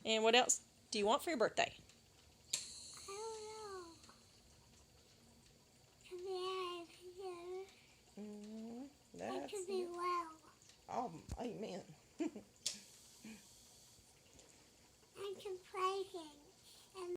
And what else do you want for your birthday? I don't know. To be happy. Mm, And to that's be good. well. Oh, amen. And to praise Him.